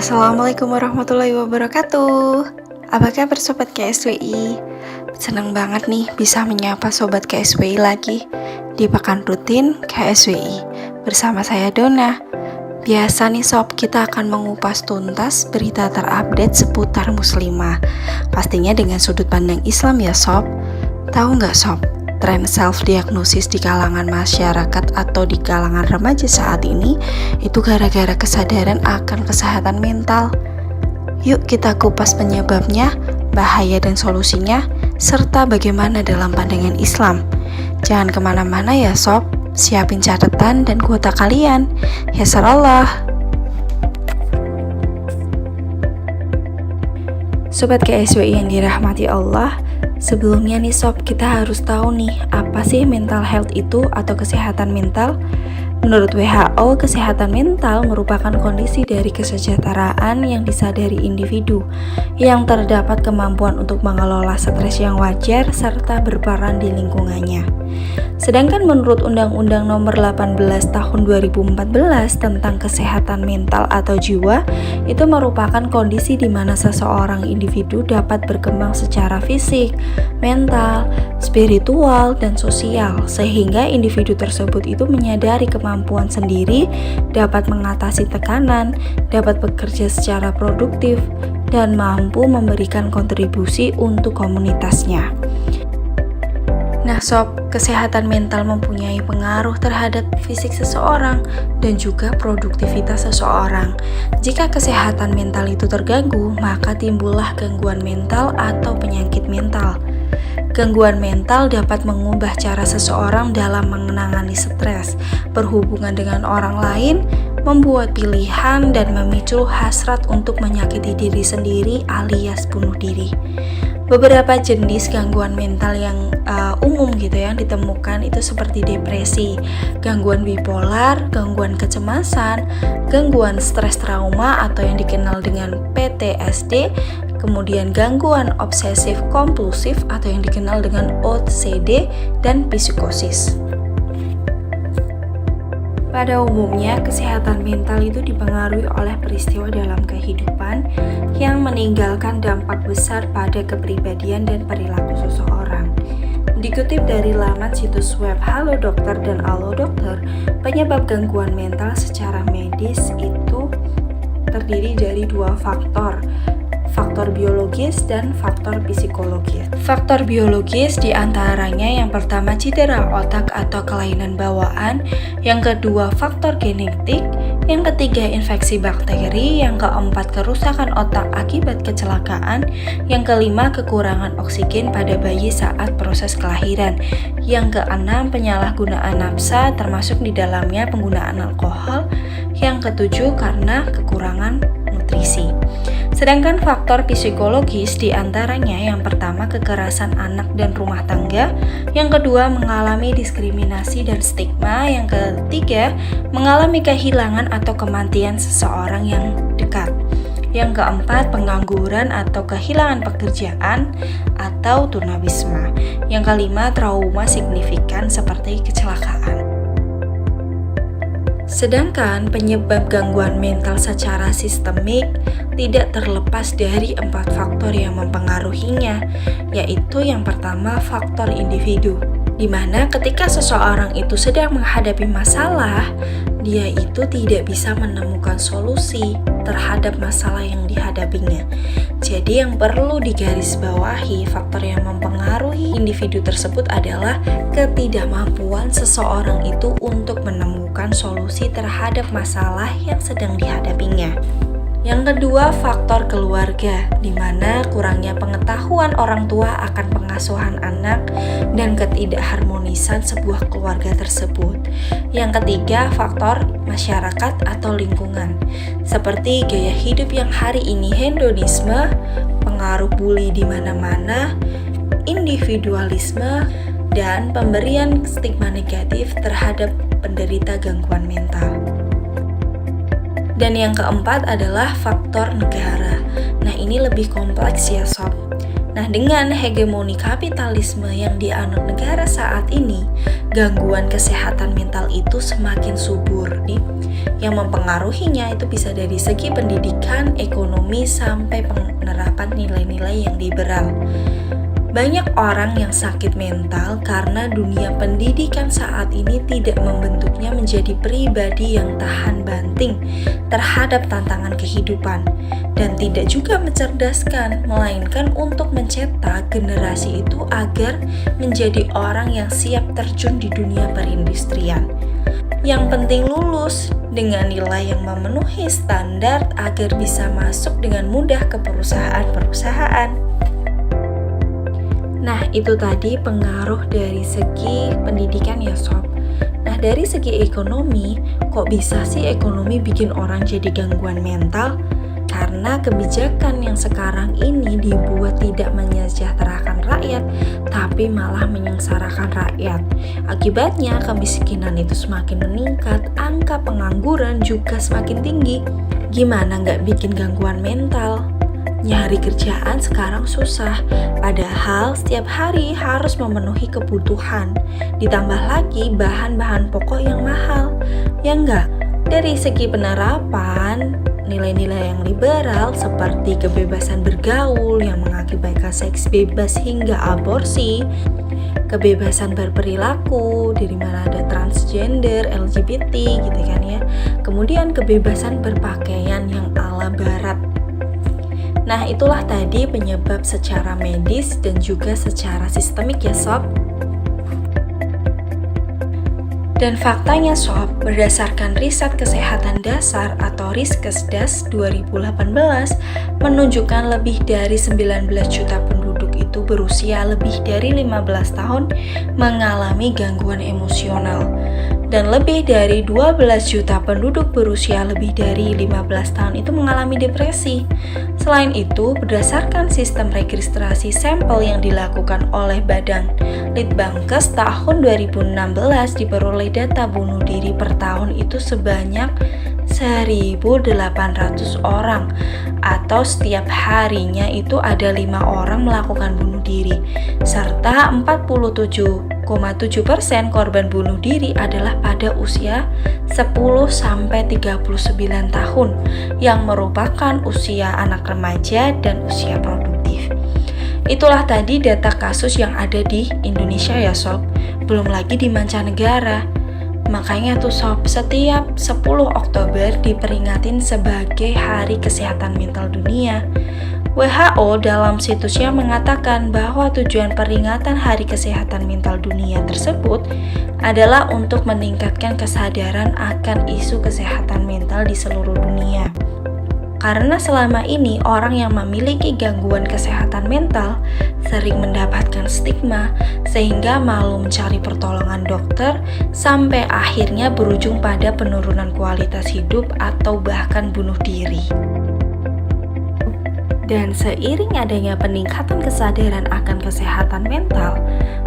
Assalamualaikum warahmatullahi wabarakatuh. Apa kabar Sobat KSWI? Senang banget nih bisa menyapa Sobat KSWI lagi di Pekan Rutin KSWI bersama saya Dona. Biasa nih Sob, kita akan mengupas tuntas berita terupdate seputar muslimah. Pastinya dengan sudut pandang Islam ya Sob. Tahu nggak Sob, tren self-diagnosis di kalangan masyarakat atau di kalangan remaja saat ini itu gara-gara kesadaran akan kesehatan mental. Yuk kita kupas penyebabnya, bahaya dan solusinya, serta bagaimana dalam pandangan Islam. Jangan kemana-mana ya Sob, siapin catatan dan kuota kalian. Ya sarallah. Sobat KSWI yang dirahmati Allah, sebelumnya nih Sob, kita harus tahu nih, apa sih mental health itu atau kesehatan mental? Menurut WHO, kesehatan mental merupakan kondisi dari kesejahteraan yang disadari individu yang terdapat kemampuan untuk mengelola stres yang wajar serta berperan di lingkungannya. Sedangkan menurut Undang-Undang Nomor 18 Tahun 2014 tentang kesehatan mental atau jiwa, itu merupakan kondisi di mana seseorang individu dapat berkembang secara fisik, mental, spiritual, dan sosial, sehingga individu tersebut itu menyadari kemampuan sendiri, dapat mengatasi tekanan, dapat bekerja secara produktif, dan mampu memberikan kontribusi untuk komunitasnya. Nah Sob, kesehatan mental mempunyai pengaruh terhadap fisik seseorang dan juga produktivitas seseorang. Jika kesehatan mental itu terganggu, maka timbullah gangguan mental atau penyakit mental. Gangguan mental dapat mengubah cara seseorang dalam menangani stres, berhubungan dengan orang lain, membuat pilihan, dan memicu hasrat untuk menyakiti diri sendiri alias bunuh diri. Beberapa jenis gangguan mental yang umum yang ditemukan itu seperti depresi, gangguan bipolar, gangguan kecemasan, gangguan stres trauma atau yang dikenal dengan PTSD, kemudian gangguan obsesif kompulsif atau yang dikenal dengan OCD, dan psikosis. Pada umumnya, kesehatan mental itu dipengaruhi oleh peristiwa dalam kehidupan yang meninggalkan dampak besar pada kepribadian dan perilaku seseorang. Dikutip dari laman situs web Halo Dokter dan Alo Dokter, penyebab gangguan mental secara medis itu terdiri dari dua faktor biologis dan faktor psikologis. Faktor biologis diantaranya yang pertama cedera otak atau kelainan bawaan, yang kedua faktor genetik, yang ketiga infeksi bakteri, yang keempat kerusakan otak akibat kecelakaan, yang kelima kekurangan oksigen pada bayi saat proses kelahiran, yang keenam penyalahgunaan nafsa termasuk di dalamnya penggunaan alkohol, yang ketujuh karena kekurangan nutrisi. Sedangkan faktor psikologis diantaranya yang pertama kekerasan anak dan rumah tangga, yang kedua mengalami diskriminasi dan stigma, yang ketiga mengalami kehilangan atau kematian seseorang yang dekat, yang keempat pengangguran atau kehilangan pekerjaan atau tunawisma, yang kelima trauma signifikan seperti kecelakaan. Sedangkan penyebab gangguan mental secara sistemik tidak terlepas dari 4 faktor yang mempengaruhinya, yaitu yang pertama faktor individu, di mana ketika seseorang itu sedang menghadapi masalah, dia itu tidak bisa menemukan solusi terhadap masalah yang dihadapinya. Jadi yang perlu digarisbawahi, faktor yang mempengaruhi individu tersebut adalah ketidakmampuan seseorang itu untuk menemukan solusi terhadap masalah yang sedang dihadapinya. Yang kedua, faktor keluarga, di mana kurangnya pengetahuan orang tua akan pengasuhan anak dan ketidakharmonisan sebuah keluarga tersebut. Yang ketiga, faktor masyarakat atau lingkungan, seperti gaya hidup yang hari ini hedonisme, pengaruh bully di mana-mana, individualisme, dan pemberian stigma negatif terhadap penderita gangguan mental. Dan yang keempat adalah faktor negara. Nah ini lebih kompleks ya Sob. Nah, dengan hegemoni kapitalisme yang dianut negara saat ini, gangguan kesehatan mental itu semakin subur nih. Yang mempengaruhinya itu bisa dari segi pendidikan, ekonomi, sampai penerapan nilai-nilai yang liberal. Banyak orang yang sakit mental karena dunia pendidikan saat ini tidak membentuknya menjadi pribadi yang tahan banting terhadap tantangan kehidupan dan tidak juga mencerdaskan, melainkan untuk mencetak generasi itu agar menjadi orang yang siap terjun di dunia perindustrian. Yang penting lulus dengan nilai yang memenuhi standar agar bisa masuk dengan mudah ke perusahaan-perusahaan. Nah, itu tadi pengaruh dari segi pendidikan ya sob. Nah, dari segi ekonomi, kok bisa sih ekonomi bikin orang jadi gangguan mental? Karena kebijakan yang sekarang ini dibuat tidak menyejahterakan rakyat, tapi malah menyengsarakan rakyat. Akibatnya kemiskinan itu semakin meningkat, angka pengangguran juga semakin tinggi. Gimana nggak bikin gangguan mental? Nyari kerjaan sekarang susah, padahal setiap hari harus memenuhi kebutuhan. Ditambah lagi bahan-bahan pokok yang mahal, ya enggak? Dari segi penerapan, nilai-nilai yang liberal seperti kebebasan bergaul yang mengakibatkan seks bebas hingga aborsi, kebebasan berperilaku, dari mana ada transgender, LGBT gitu kan ya. Kemudian kebebasan berpakaian yang ala barat. Nah, itulah tadi penyebab secara medis dan juga secara sistemik ya sob. Dan faktanya sob, berdasarkan riset kesehatan dasar atau Riskesdas 2018 menunjukkan lebih dari 19 juta penduduk itu berusia lebih dari 15 tahun mengalami gangguan emosional. Dan lebih dari 12 juta penduduk berusia lebih dari 15 tahun itu mengalami depresi. Selain itu, berdasarkan sistem registrasi sampel yang dilakukan oleh Badan Litbangkes tahun 2016 diperoleh data bunuh diri per tahun itu sebanyak 1.800 orang, atau setiap harinya itu ada 5 orang melakukan bunuh diri, serta 47,7% korban bunuh diri adalah pada usia 10-39 tahun, yang merupakan usia anak remaja dan usia produktif. Itulah tadi data kasus yang ada di Indonesia ya sob, belum lagi di mancanegara. Makanya tuh sob, setiap 10 Oktober diperingatin sebagai Hari Kesehatan Mental Dunia. WHO dalam situsnya mengatakan bahwa tujuan peringatan Hari Kesehatan Mental Dunia tersebut adalah untuk meningkatkan kesadaran akan isu kesehatan mental di seluruh dunia. Karena selama ini orang yang memiliki gangguan kesehatan mental sering mendapatkan stigma sehingga malu mencari pertolongan dokter sampai akhirnya berujung pada penurunan kualitas hidup atau bahkan bunuh diri. Dan seiring adanya peningkatan kesadaran akan kesehatan mental,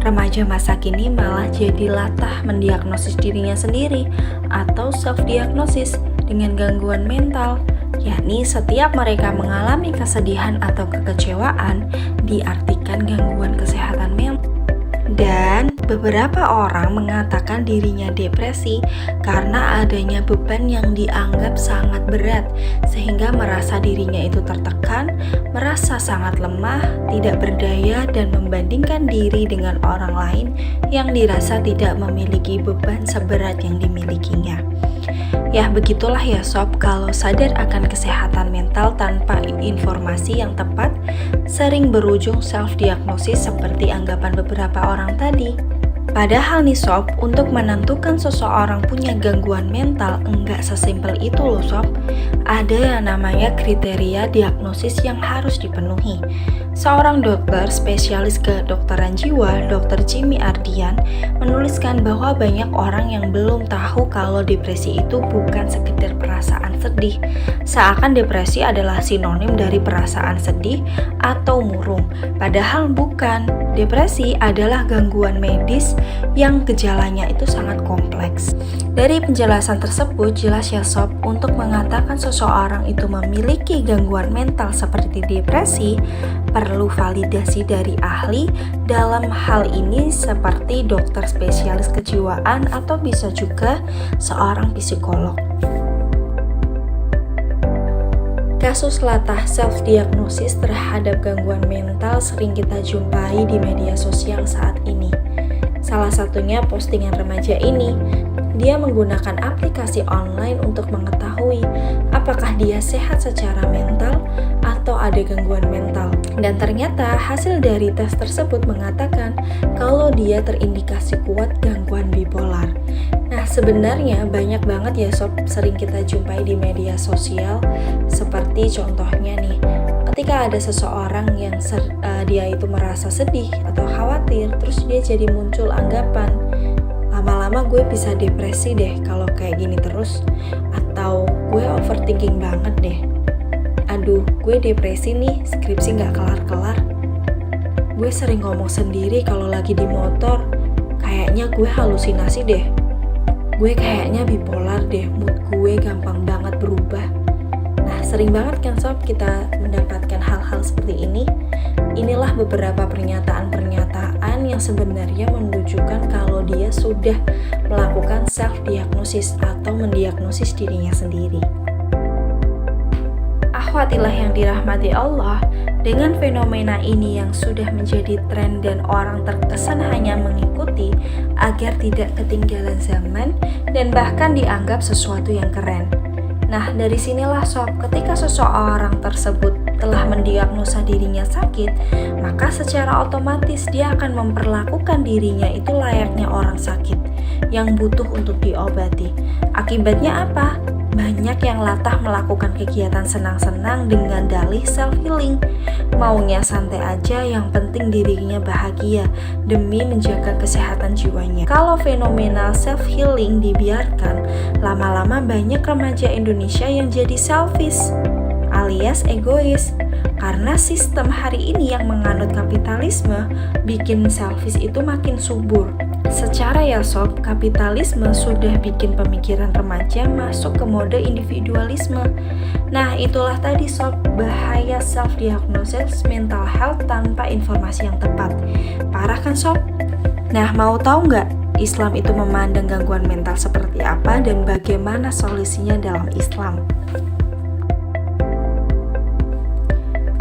remaja masa kini malah jadi latah mendiagnosis dirinya sendiri atau self-diagnosis dengan gangguan mental, yakni setiap mereka mengalami kesedihan atau kekecewaan diartikan gangguan kesehatan mental. Dan beberapa orang mengatakan dirinya depresi karena adanya beban yang dianggap sangat berat sehingga merasa dirinya itu tertekan, merasa sangat lemah, tidak berdaya dan membandingkan diri dengan orang lain yang dirasa tidak memiliki beban seberat yang dimilikinya. Ya begitulah ya sob, kalau sadar akan kesehatan mental tanpa informasi yang tepat sering berujung self-diagnosis seperti anggapan beberapa orang tadi. Padahal nih sob, untuk menentukan seseorang punya gangguan mental enggak sesimpel itu loh sob. Ada yang namanya kriteria diagnosis yang harus dipenuhi. Seorang dokter spesialis kedokteran jiwa, Dr. Jimmy Ardian, menuliskan bahwa banyak orang yang belum tahu kalau depresi itu bukan sekedar perasaan sedih. Seakan depresi adalah sinonim dari perasaan sedih atau murung. Padahal bukan. Depresi adalah gangguan medis yang gejalanya itu sangat kompleks. Dari penjelasan tersebut jelas ya sob, untuk mengatakan seseorang itu memiliki gangguan mental seperti depresi, perlu validasi dari ahli dalam hal ini seperti dokter spesialis kejiwaan atau bisa juga seorang psikolog. Kasus latah self-diagnosis terhadap gangguan mental sering kita jumpai di media sosial saat ini. Salah satunya postingan remaja ini. Dia menggunakan aplikasi online untuk mengetahui apakah dia sehat secara mental atau ada gangguan mental. Dan ternyata hasil dari tes tersebut mengatakan kalau dia terindikasi kuat gangguan bipolar. Nah, sebenarnya banyak banget ya sob, sering kita jumpai di media sosial. Seperti contohnya nih, ketika ada seseorang yang dia itu merasa sedih atau khawatir, terus dia jadi muncul anggapan, lama-lama gue bisa depresi deh kalau kayak gini terus, atau gue overthinking banget deh. Aduh, gue depresi nih, skripsi gak kelar-kelar. Gue sering ngomong sendiri kalau lagi di motor, kayaknya gue halusinasi deh. Gue kayaknya bipolar deh, mood gue gampang banget berubah. Nah, sering banget kan sob kita mendapatkan hal-hal seperti ini. Inilah beberapa pernyataan-pernyataan yang sebenarnya menunjukkan kalau dia sudah melakukan self-diagnosis atau mendiagnosis dirinya sendiri. Akhwatilah yang dirahmati Allah, dengan fenomena ini yang sudah menjadi tren dan orang terkesan hanya mengikuti agar tidak ketinggalan zaman dan bahkan dianggap sesuatu yang keren. Nah, dari sinilah sob, ketika seseorang tersebut telah mendiagnosa dirinya sakit, maka secara otomatis dia akan memperlakukan dirinya itu layaknya orang sakit yang butuh untuk diobati. Akibatnya apa? Banyak yang latah melakukan kegiatan senang-senang dengan dalih self-healing. Maunya santai aja, yang penting dirinya bahagia demi menjaga kesehatan jiwanya. Kalau fenomena self-healing dibiarkan, lama-lama banyak remaja Indonesia yang jadi selfish alias egois. Karena sistem hari ini yang menganut kapitalisme bikin selfish itu makin subur. Secara ya sob, kapitalisme sudah bikin pemikiran remaja masuk ke mode individualisme. Nah, itulah tadi sob, bahaya self-diagnosis mental health tanpa informasi yang tepat. Parah kan sob? Nah, mau tahu nggak Islam itu memandang gangguan mental seperti apa dan bagaimana solusinya dalam Islam?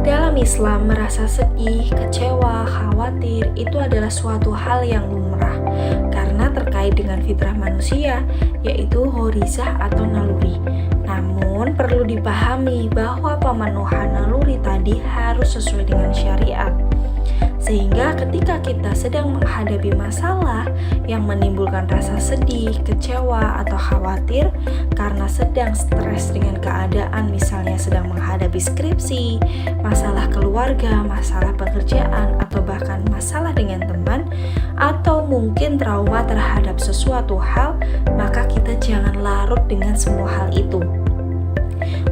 Dalam Islam, merasa sedih, kecewa, khawatir itu adalah suatu hal yang lumrah karena terkait dengan fitrah manusia, yaitu ghorizah atau naluri. Namun, perlu dipahami bahwa pemenuhan naluri tadi harus sesuai dengan syariat. Sehingga ketika kita sedang menghadapi masalah yang menimbulkan rasa sedih, kecewa, atau khawatir karena sedang stres dengan keadaan, misalnya sedang menghadapi skripsi, masalah keluarga, masalah pekerjaan, atau bahkan masalah dengan teman, atau mungkin trauma terhadap sesuatu hal, maka kita jangan larut dengan semua hal itu.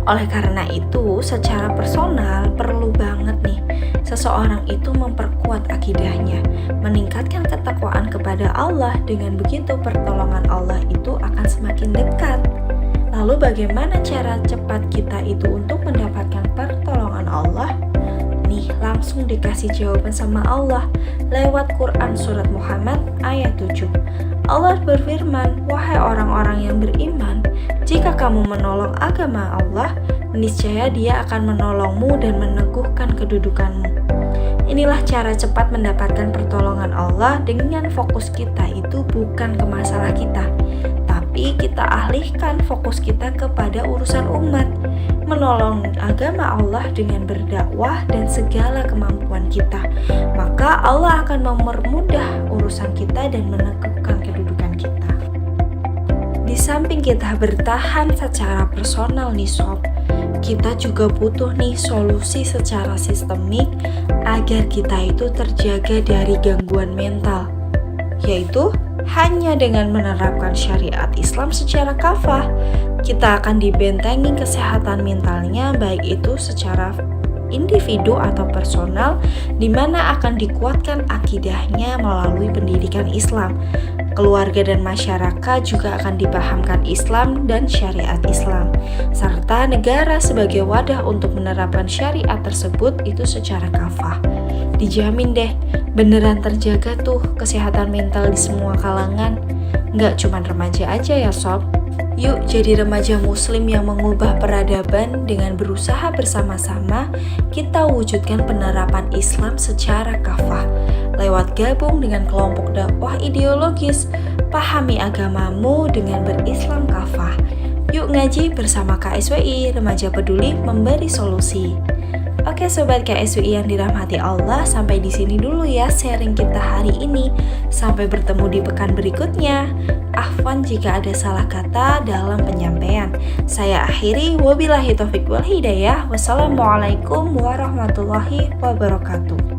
Oleh karena itu, secara personal perlu banget nih seseorang itu memperkuat akidahnya, meningkatkan ketakwaan kepada Allah. Dengan begitu pertolongan Allah itu akan semakin dekat. Lalu bagaimana cara cepat kita itu untuk mendapatkan pertolongan Allah? Nih, langsung dikasih jawaban sama Allah lewat Quran surat Muhammad ayat 7. Allah berfirman, "Wahai orang-orang yang beriman, jika kamu menolong agama Allah, niscaya Dia akan menolongmu dan meneguhkan kedudukanmu." Inilah cara cepat mendapatkan pertolongan Allah, dengan fokus kita itu bukan ke masalah kita, tapi kita alihkan fokus kita kepada urusan umat, menolong agama Allah dengan berdakwah dan segala kemampuan kita. Maka Allah akan mempermudah urusan kita dan meneguhkan kedudukan kita. Di samping kita bertahan secara personal nih sob, kita juga butuh nih solusi secara sistemik agar kita itu terjaga dari gangguan mental, yaitu hanya dengan menerapkan syariat Islam secara kafah, kita akan dibentengi kesehatan mentalnya, baik itu secara individu atau personal, di mana akan dikuatkan akidahnya melalui pendidikan Islam. Keluarga dan masyarakat juga akan dipahamkan Islam dan syariat Islam, serta negara sebagai wadah untuk menerapkan syariat tersebut itu secara kafah. Dijamin deh, beneran terjaga tuh kesehatan mental di semua kalangan. Nggak cuma remaja aja ya sob. Yuk jadi remaja muslim yang mengubah peradaban dengan berusaha bersama-sama kita wujudkan penerapan Islam secara kafah. Lewat gabung dengan kelompok dakwah ideologis, pahami agamamu dengan berislam kafah. Yuk ngaji bersama KSWI, Remaja Peduli Memberi Solusi. Oke sobat KSWI yang dirahmati Allah, sampai di sini dulu ya sharing kita hari ini. Sampai bertemu di pekan berikutnya. Afwan jika ada salah kata dalam penyampaian. Saya akhiri, wabillahi taufiq wal hidayah. Wassalamualaikum warahmatullahi wabarakatuh.